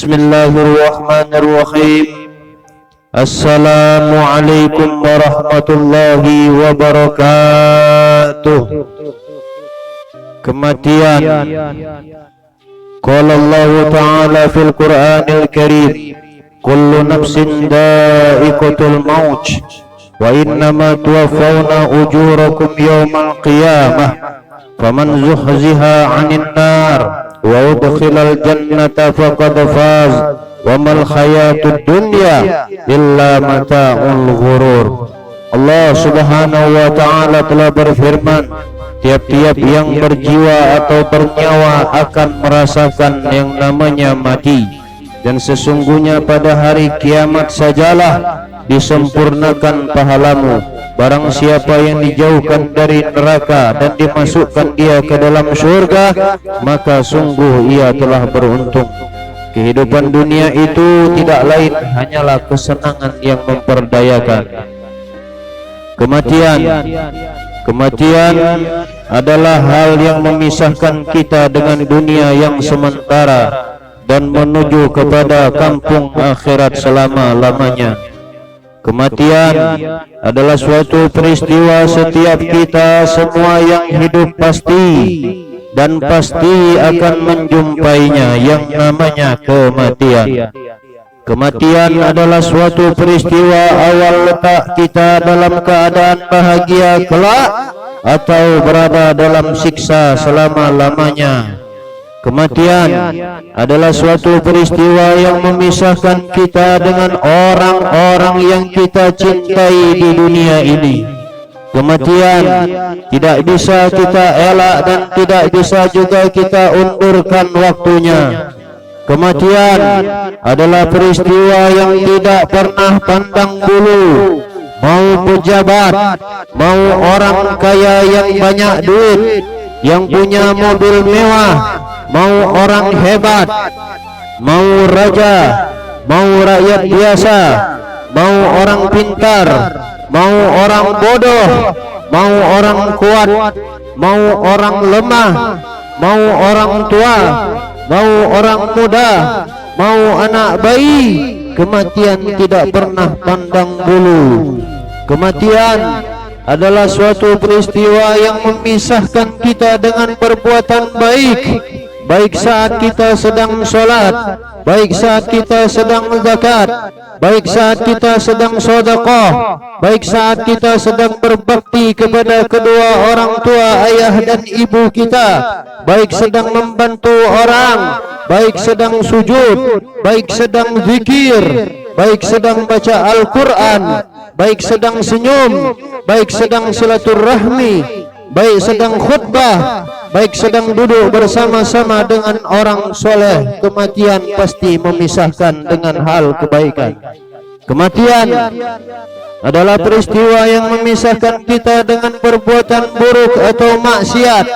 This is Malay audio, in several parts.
Bismillahirrahmanirrahim. Assalamualaikum warahmatullahi wabarakatuh. Kematian. Qala Allah Ta'ala fil Qur'anil Karim, kullu nafsin dha'iqatul maut wa innama tuwaffawna ujurakum yawmal qiyamah faman zuhziha 'anil nar wa udkhilal jannata faqad faz wa mal hayatud dunya illa mata'ul ghurur. Allah Subhanahu wa Ta'ala telah berfirman, tiap-tiap yang berjiwa atau bernyawa akan merasakan yang namanya mati, dan sesungguhnya pada hari kiamat sajalah disempurnakan pahalamu. Barang siapa yang dijauhkan dari neraka dan dimasukkan dia ke dalam surga, maka sungguh ia telah beruntung. Kehidupan dunia itu tidak lain hanyalah kesenangan yang memperdayakan. Kematian adalah hal yang memisahkan kita dengan dunia yang sementara dan menuju kepada kampung akhirat selama-lamanya. Kematian adalah suatu peristiwa setiap kita semua yang hidup pasti dan pasti akan menjumpainya, yang namanya kematian. Kematian adalah suatu peristiwa awal letak kita dalam keadaan bahagia kelak atau berada dalam siksa selama-lamanya. Kematian adalah suatu peristiwa yang memisahkan kita dengan orang-orang yang kita cintai di dunia ini. Kematian tidak bisa kita elak dan tidak bisa juga kita undurkan waktunya. Kematian adalah peristiwa yang tidak pernah pandang bulu, mau pejabat, mau orang kaya yang banyak duit, yang punya mobil mewah, mau orang hebat, mau raja, mau rakyat biasa, mau orang pintar, mau orang bodoh, mau orang kuat, mau orang lemah, mau orang tua, mau orang muda, mau anak bayi. Kematian tidak pernah pandang bulu. Kematian adalah suatu peristiwa yang memisahkan kita dengan perbuatan baik, baik saat kita sedang sholat, baik saat kita sedang zakat, baik saat kita sedang sedekah, baik saat kita sedang berbakti kepada kedua orang tua, ayah dan ibu kita, baik sedang membantu orang, baik sedang sujud, baik sedang zikir, baik sedang baca Al-Quran, baik sedang senyum, baik sedang silaturahmi, baik sedang khutbah, baik sedang duduk bersama-sama dengan orang soleh. Kematian pasti memisahkan dengan hal kebaikan. Kematian adalah peristiwa yang memisahkan kita dengan perbuatan buruk atau maksiat,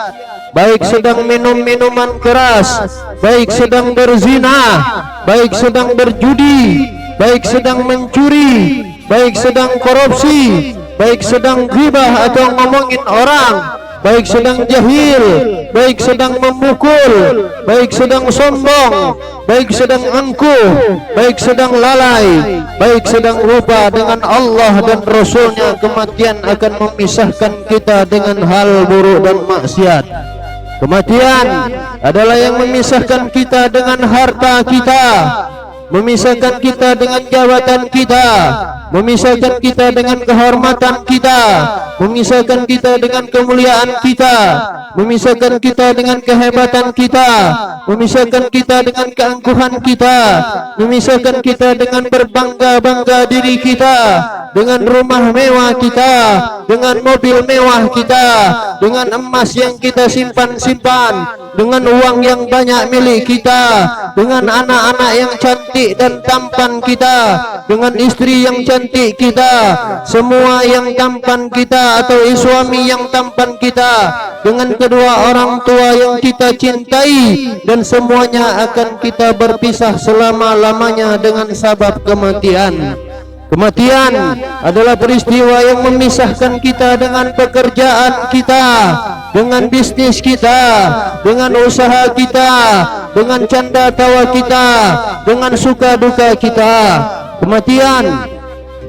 baik sedang minum minuman keras, baik sedang berzina, baik sedang berjudi, baik sedang mencuri, baik sedang korupsi, baik sedang ghibah atau ngomongin orang, baik sedang jahil, baik sedang memukul, baik sedang sombong, baik sedang angkuh, baik sedang lalai, baik sedang lupa dengan Allah dan Rasulnya. Kematian akan memisahkan kita dengan hal buruk dan maksiat. Kematian adalah yang memisahkan kita dengan harta kita, memisahkan kita dengan jabatan kita, memisahkan kita dengan kehormatan kita, memisahkan kita dengan kemuliaan kita, memisahkan kita dengan kehebatan kita, memisahkan kita dengan keangkuhan kita, memisahkan kita dengan berbangga-bangga diri kita, dengan rumah mewah kita, dengan mobil mewah kita, dengan emas yang kita simpan-simpan, dengan uang yang banyak milik kita, dengan anak-anak yang cantik dan tampan kita, dengan istri yang cantik kita, semua yang tampan kita atau suami yang tampan kita, dengan kedua orang tua yang kita cintai, dan semuanya akan kita berpisah selama-lamanya dengan sebab kematian. Kematian adalah peristiwa yang memisahkan kita dengan pekerjaan kita, dengan bisnis kita, dengan usaha kita, dengan canda tawa kita, dengan suka duka kita. Kematian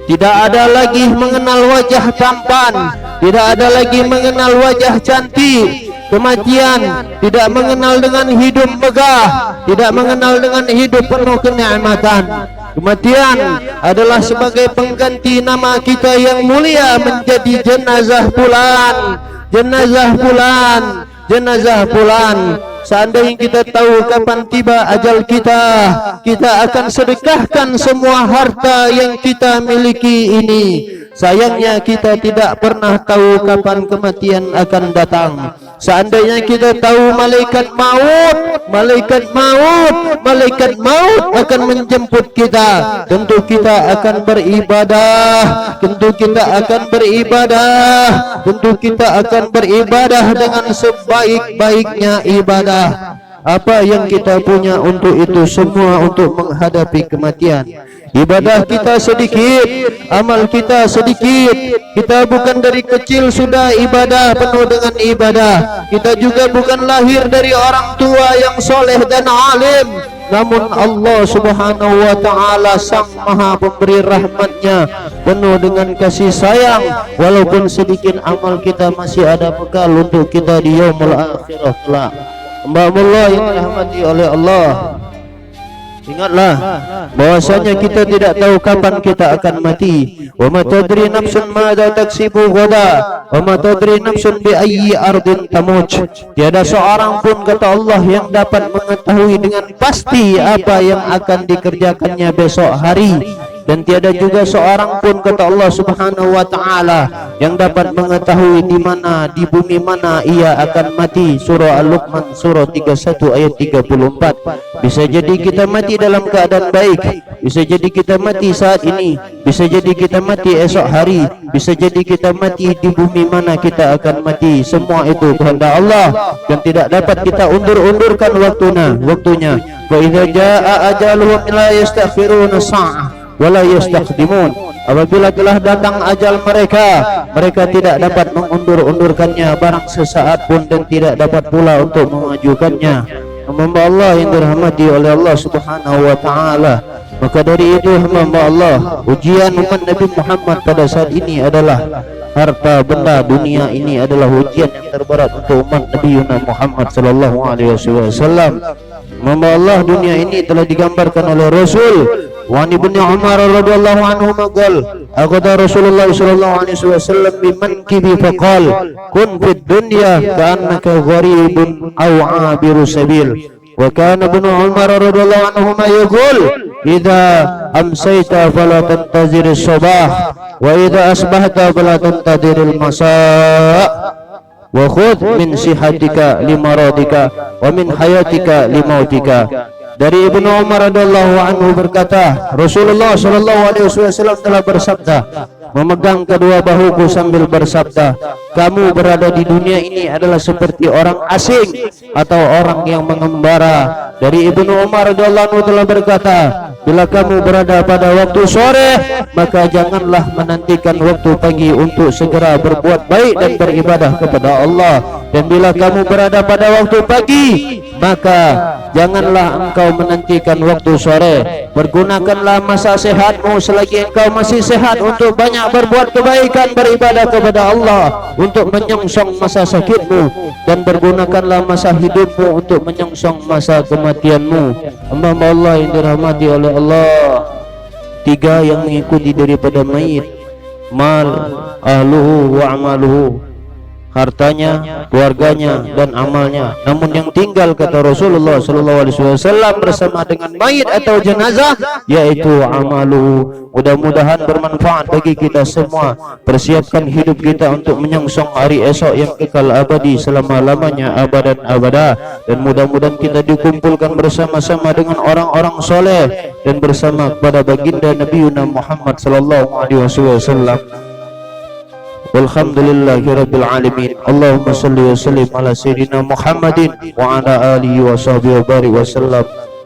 tidak ada lagi mengenal wajah tampan, tidak ada lagi mengenal wajah cantik. Kematian tidak mengenal dengan hidup megah, tidak mengenal dengan hidup penuh kenikmatan. Kematian adalah sebagai pengganti nama kita yang mulia menjadi jenazah fulan, jenazah fulan, jenazah fulan. Seandainya kita tahu kapan tiba ajal kita, kita akan sedekahkan semua harta yang kita miliki ini. Sayangnya kita tidak pernah tahu kapan kematian akan datang. Seandainya kita tahu malaikat maut, malaikat maut, malaikat maut akan menjemput kita, tentu kita akan beribadah, tentu kita akan beribadah, tentu kita akan beribadah dengan sebaik-baiknya ibadah. Apa yang kita punya untuk itu semua untuk menghadapi kematian. Ibadah kita sedikit, amal kita sedikit. Kita bukan dari kecil sudah ibadah, penuh dengan ibadah. Kita juga bukan lahir dari orang tua yang soleh dan alim. Namun Allah subhanahu wa ta'ala sang maha pemberi rahmatnya, penuh dengan kasih sayang. Walaupun sedikit amal kita masih ada bekal untuk kita di yaumul akhirah kelak. Hamba-Allah yang dirahmati oleh Allah, ingatlah bahwasanya kita tidak tahu kapan kita akan mati. Wa ma tadri nafsun madza taksibu ghada, wa ma tadri nafsun bi ayyi ardin tamut. Tiada seorang pun, kata Allah, yang dapat mengetahui dengan pasti apa yang akan dikerjakannya besok hari. Dan tiada juga seorang pun, kata Allah subhanahu wa ta'ala, yang dapat mengetahui di mana, di bumi mana ia akan mati. Surah Al-Luqman surah 31 ayat 34. Bisa jadi kita mati dalam keadaan baik, bisa jadi kita mati saat ini, bisa jadi kita mati esok hari, bisa jadi kita mati di bumi mana kita akan mati. Semua itu kehendak Allah dan tidak dapat kita undur-undurkan waktunya. Wa idza jaa ajaluhum la yastakhiruna sa'ah wala yastaqdimun. Apabila telah datang ajal mereka, mereka tidak dapat mengundur-undurkannya barang sesaat pun, dan tidak dapat pula untuk memajukannya. Hamba Allah yang dirahmati oleh Allah subhanahu wa ta'ala, maka dari itu hamba Allah, ujian umat Nabi Muhammad pada saat ini adalah harta benda dunia. Ini adalah ujian yang terberat untuk umat Nabi Muhammad sallallahu alaihi wasallam. Hamba Allah, dunia ini telah digambarkan oleh Rasul. Wa Ibnu Umar radhiyallahu anhu maqal, aqada Rasulullah sallallahu alaihi wasallam bimankibi faqal, kun fid dunya ka'annaka gharibun aw 'abiru sabil. Wa kana Ibnu Umar radhiyallahu anhu yaqul, idza amsayta fala tantazir as-sabah wa idza asbahta fala tantazir al-masa' wa khudh min sihatika limaradika wa min hayatika limautika. Dari Ibnu Umar radhiyallahu anhu berkata, Rasulullah sallallahu alaihi wasallam telah bersabda, memegang kedua bahuku sambil bersabda, kamu berada di dunia ini adalah seperti orang asing atau orang yang mengembara. Dari Ibnu Umar radhiyallahu anhu telah berkata, bila kamu berada pada waktu sore, maka janganlah menantikan waktu pagi untuk segera berbuat baik dan beribadah kepada Allah. Dan bila kamu berada pada waktu pagi, maka janganlah engkau menantikan waktu sore. Pergunakanlah masa sehatmu selagi engkau masih sehat untuk banyak berbuat kebaikan, beribadah kepada Allah, untuk menyongsong masa sakitmu, dan pergunakanlah masa hidupmu untuk menyongsong masa kematianmu. Hamba Allah yang dirahmati oleh Allah, tiga yang mengikuti daripada mayit: mal, ahluhu wa amaluhu, hartanya, keluarganya, dan amalnya. Namun yang tinggal, kata Rasulullah SAW, bersama dengan mayit atau jenazah, yaitu amalu. Mudah-mudahan bermanfaat bagi kita semua. Persiapkan hidup kita untuk menyongsong hari esok yang kekal abadi selama-lamanya, abadan abada. Dan mudah-mudahan kita dikumpulkan bersama-sama dengan orang-orang soleh dan bersama kepada baginda Nabi Muhammad SAW. Walhamdulillahi rabbil alamin. Allahumma salli wa sallim ala sayyidina Muhammadin wa ala alihi wa sahbihi wa barik wa sallam.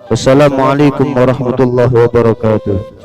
Wassalamualaikum warahmatullahi wabarakatuh.